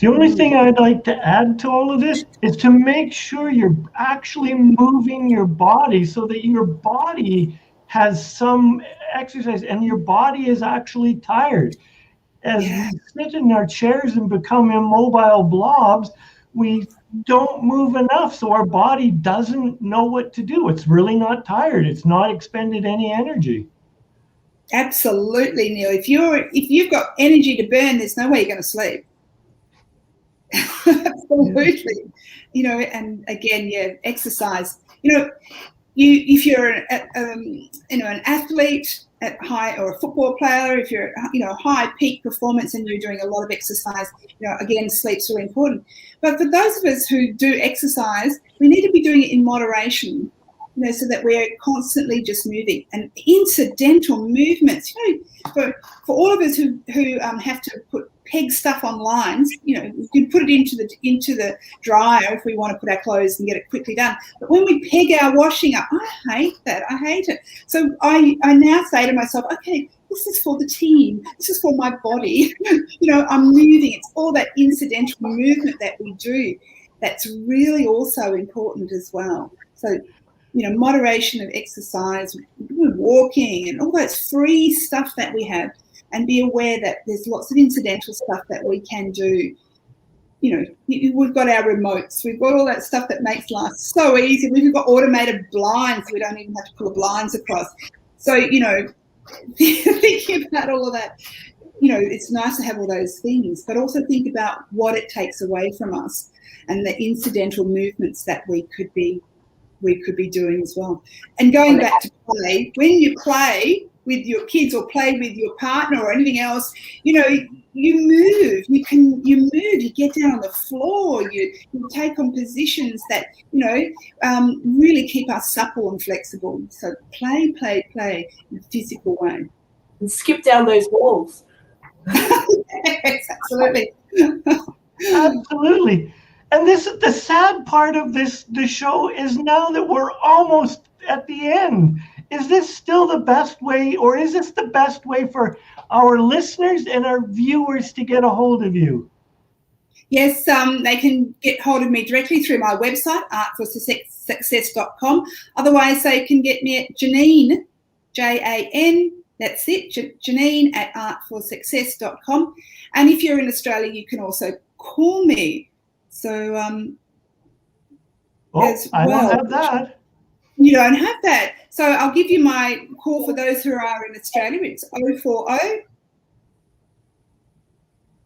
The only thing I'd like to add to all of this is to make sure you're actually moving your body so that your body has some exercise and your body is actually tired. As we sit in our chairs and become immobile blobs, we don't move enough, so our body doesn't know what to do. It's really not tired. It's not expended any energy. Absolutely, Neil. If you've got energy to burn, there's no way you're going to sleep. Absolutely. You know, and again, exercise. You know, if you're an athlete at high, or a football player, if you're high peak performance and you're doing a lot of exercise, again, sleep's really important. But for those of us who do exercise, we need to be doing it in moderation, so that we're constantly just moving. And incidental movements, for all of us who have to peg stuff on lines, you can put it into the dryer if we want to put our clothes and get it quickly done. But when we peg our washing up, I hate that. I hate it. So I now say to myself, okay, this is for the team. This is for my body. I'm moving. It's all that incidental movement that we do that's really also important as well. So, moderation of exercise, walking, and all that free stuff that we have, and be aware that there's lots of incidental stuff that we can do. We've got our remotes, we've got all that stuff that makes life so easy. We've got automated blinds, so we don't even have to pull blinds across. So, thinking about all of that, it's nice to have all those things, but also think about what it takes away from us and the incidental movements that we could be doing as well. And going back to play, when you play with your kids or play with your partner or anything else, you move, you get down on the floor, you take on positions that, really keep us supple and flexible. So play in a physical way. And skip down those walls. Yes, absolutely. Absolutely. And the sad part of the show is now that we're almost at the end. Is this still the best way, or is this the best way for our listeners and our viewers to get a hold of you? Yes, they can get hold of me directly through my website, Art4Success.com. Otherwise, they can get me at Janeen, Jan, that's it, Janeen at Art4Success.com. And if you're in Australia, you can also call me. So, I don't have that. You don't have that. So I'll give you my call for those who are in Australia. It's 040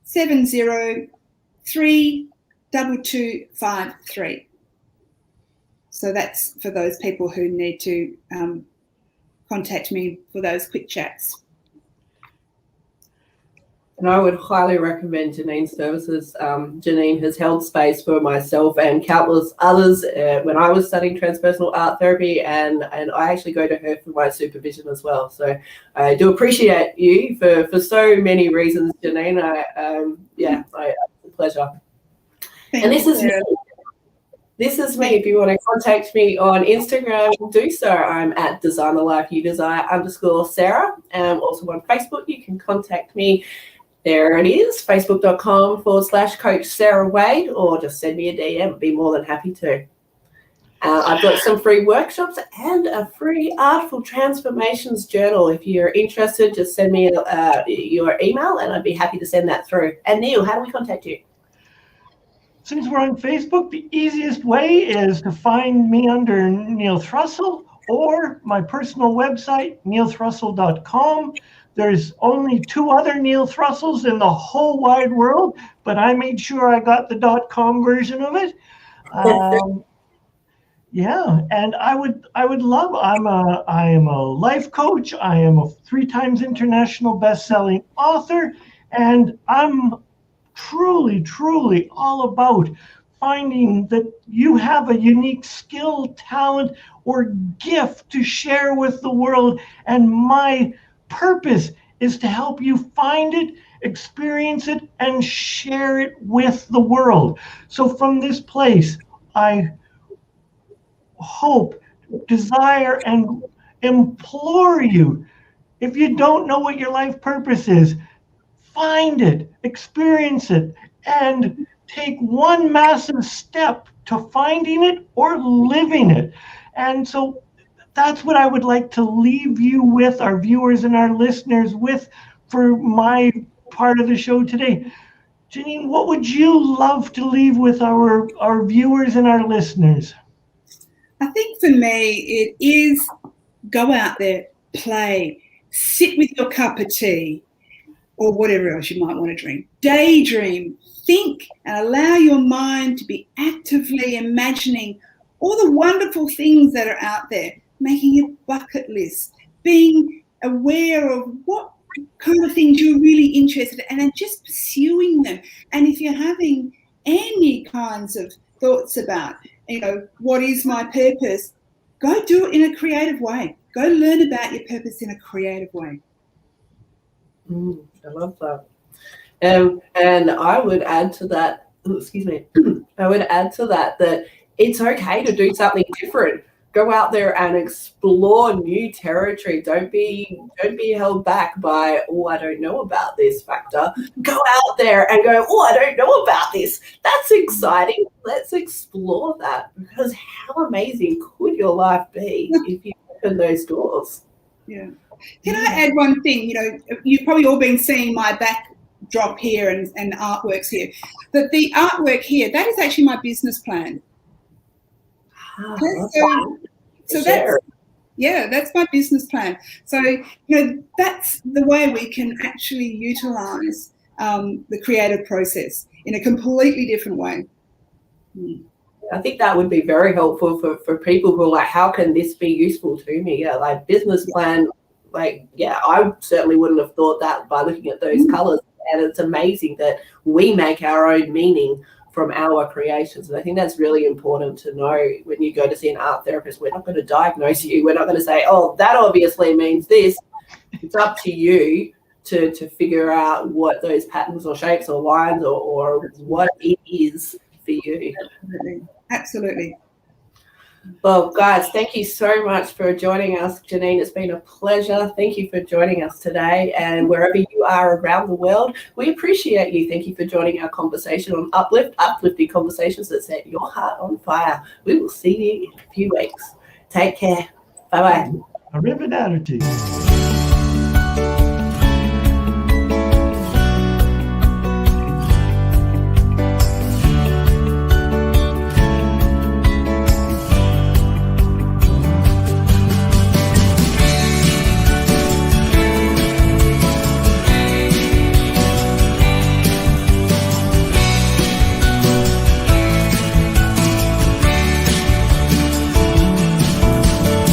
703 2253. So that's for those people who need to contact me for those quick chats. And I would highly recommend Janeen's services. Janeen has held space for myself and countless others when I was studying transpersonal art therapy, and I actually go to her for my supervision as well. So I do appreciate you for so many reasons, Janeen. It's a pleasure. And this is me. This is me. If you want to contact me on Instagram, do so. I'm at designerlifeudesire_Sarah. Also on Facebook, you can contact me. There it is, facebook.com/Coach Sarah Wade, or just send me a DM. I'd be more than happy to. I've got some free workshops and a free Artful Transformations journal. If you're interested, just send me your email and I'd be happy to send that through. And Neil, how do we contact you? Since we're on Facebook, the easiest way is to find me under Neil Thrussell or my personal website, neilthrussell.com. There's only 2 other Neil Thrussells in the whole wide world, but I made sure I got the .com version of it. And I would love. I am a life coach. I am a 3 times international best-selling author, and I'm truly all about finding that you have a unique skill, talent, or gift to share with the world, and my purpose is to help you find it, experience it, and share it with the world. So from this place, I hope, desire, and implore you, if you don't know what your life purpose is, find it, experience it, and take one massive step to finding it or living it. And so that's what I would like to leave you with, our viewers and our listeners with, for my part of the show today. Janeen, what would you love to leave with our viewers and our listeners? I think for me, it is go out there, play, sit with your cup of tea or whatever else you might want to drink, daydream, think, and allow your mind to be actively imagining all the wonderful things that are out there, making a bucket list, being aware of what kind of things you're really interested in, and then just pursuing them. And if you're having any kinds of thoughts about, what is my purpose, go do it in a creative way. Go learn about your purpose in a creative way. I love that. And I would add to that, that it's okay to do something different. Go out there and explore new territory. Don't be held back by, I don't know about this factor. Go out there and go, I don't know about this. That's exciting. Let's explore that, because how amazing could your life be if you open those doors? Yeah. Can I add one thing? You've probably all been seeing my backdrop here and artworks here. But the artwork here, that is actually my business plan. So that's my business plan. So, that's the way we can actually utilize the creative process in a completely different way. I think that would be very helpful for people who are like, how can this be useful to me? Yeah, like business plan, I certainly wouldn't have thought that by looking at those colors. And it's amazing that we make our own meaning from our creations. And I think that's really important to know when you go to see an art therapist. We're not going to diagnose you. We're not going to say, that obviously means this. It's up to you to figure out what those patterns or shapes or lines or what it is for you. Absolutely. Well, guys, thank you so much for joining us. Janeen, it's been a pleasure. Thank you for joining us today. And wherever you are around the world, we appreciate you. Thank you for joining our conversation on uplifting conversations that set your heart on fire. We will see you in a few weeks. Take care. Bye-bye. Arrivederci.